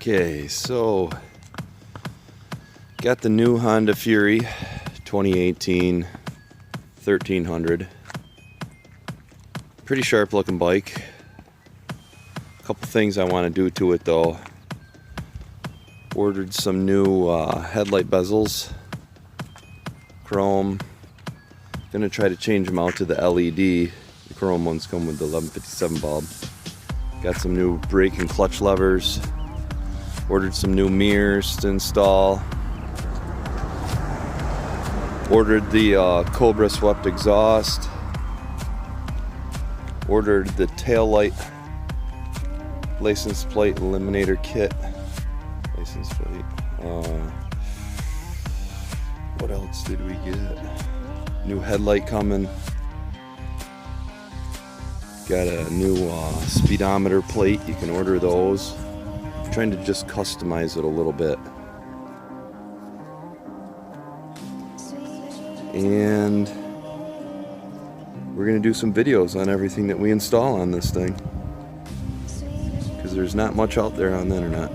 Okay, so got the new Honda Fury 2018 1300. Pretty sharp looking bike. A couple things I want to do to it though. Ordered some new headlight bezels, chrome. Gonna try to change them out to the LED. The chrome ones come with the 1157 bulb. Got some new brake and clutch levers. Ordered some new mirrors to install. Ordered the Cobra swept exhaust. Ordered the tail light license plate eliminator kit. License plate. What else did we get? New headlight coming. Got a new speedometer plate. You can order those. I'm trying to just customize it a little bit. And we're gonna do some videos on everything that we install on this thing, because there's not much out there on the internet.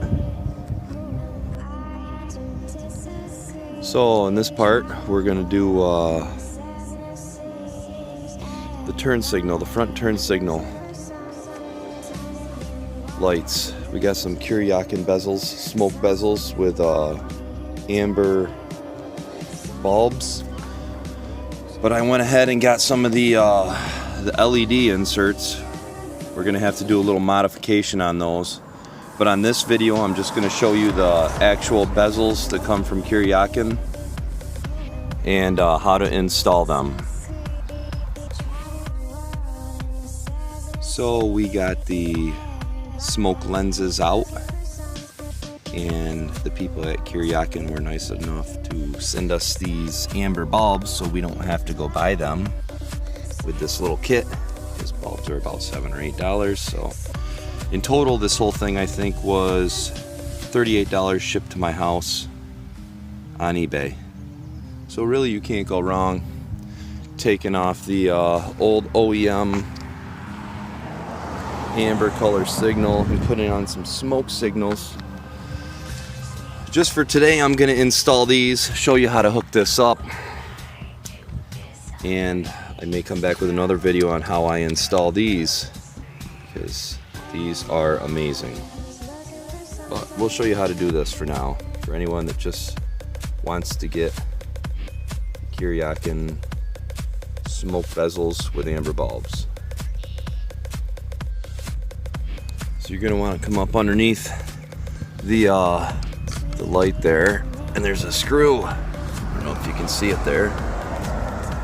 So in this part we're gonna do the turn signal, the front turn signal lights. We got some Kuryakyn bezels, smoke bezels with amber bulbs. But I went ahead and got some of the LED inserts. We're gonna have to do a little modification on those. But on this video, I'm just gonna show you the actual bezels that come from Kuryakyn and how to install them. So we got the smoke lenses out, and the people at Kuryakyn were nice enough to send us these amber bulbs so we don't have to go buy them with this little kit. These bulbs are about $7 or $8. So in total, this whole thing I think was $38 shipped to my house on eBay. So really you can't go wrong taking off the old OEM amber color signal and putting on some smoke signals. Just for today, I'm gonna install these, show you how to hook this up, and I may come back with another video on how I install these, because these are amazing. But we'll show you how to do this for now, for anyone that just wants to get Kuryakyn smoke bezels with amber bulbs. So you're gonna want to come up underneath the light there, and there's a screw. I don't know if you can see it there.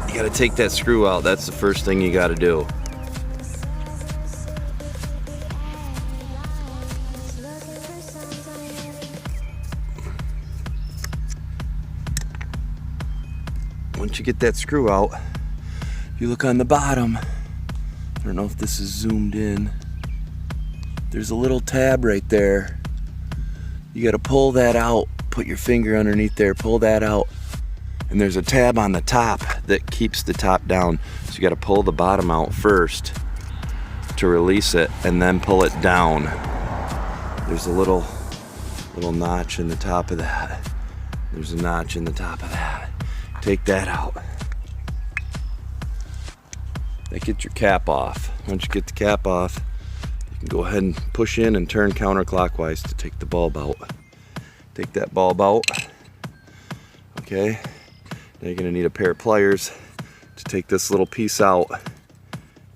You got to take that screw out. That's the first thing you got to do. Once you get that screw out, you look on the bottom. I don't know if this is zoomed in. There's a little tab right there. You got to pull that out, put your finger underneath there, pull that out, and there's a tab on the top that keeps the top down. So you got to pull the bottom out first to release it, and then pull it down. There's a little notch in the top of that. There's a notch in the top of that. Take that out. That gets your cap off. Once you get the cap off, you can go ahead and push in and turn counterclockwise to take the bulb out. Take that bulb out. Okay. Now you're gonna need a pair of pliers to take this little piece out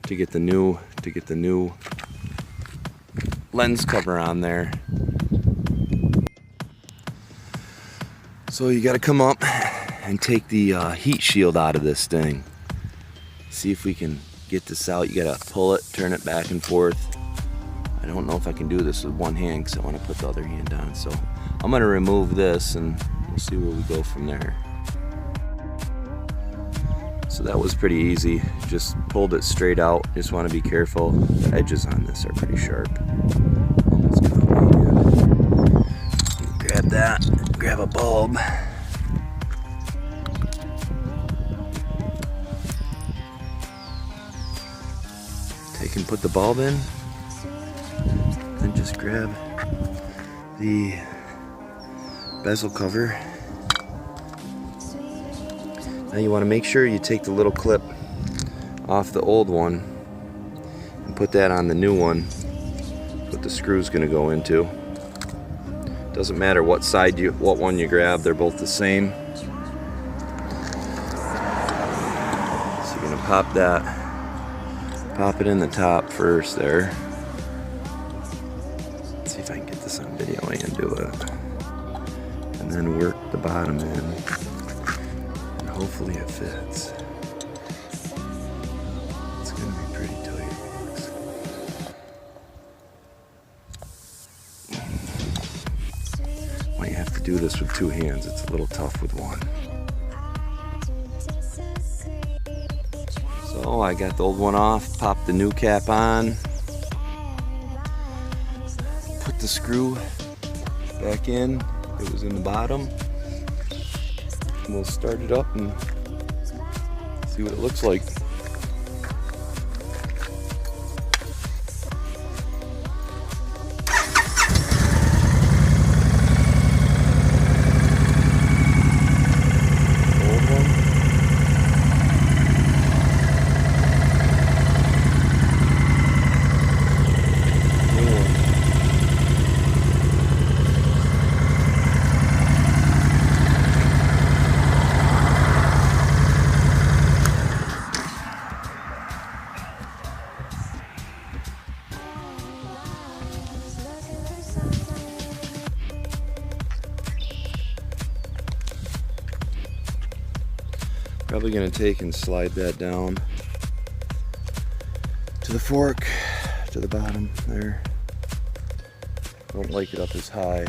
to get the new lens cover on there. So you got to come up and take the heat shield out of this thing. See if we can get this out. You got to pull it, turn it back and forth. I don't know if I can do this with one hand because I want to put the other hand on. So I'm going to remove this and we'll see where we go from there. So that was pretty easy. Just pulled it straight out. Just want to be careful. The edges on this are pretty sharp. Almost got my hand. Grab that. Grab a bulb. Take and put the bulb in. Then just grab the bezel cover. Now you want to make sure you take the little clip off the old one and put that on the new one. That's what the screw's going to go into. Doesn't matter what one you grab, they're both the same. So you're going to pop it in the top first there. Let's see if I can get this on video and do it. And then work the bottom in. And hopefully it fits. It's going to be pretty tight. Well, you have to do this with two hands. It's a little tough with one. So I got the old one off, popped the new cap on, put the screw back in. It was in the bottom. And we'll start it up and see what it looks like. Probably going to take and slide that down to the fork, to the bottom there. Don't like it up as high.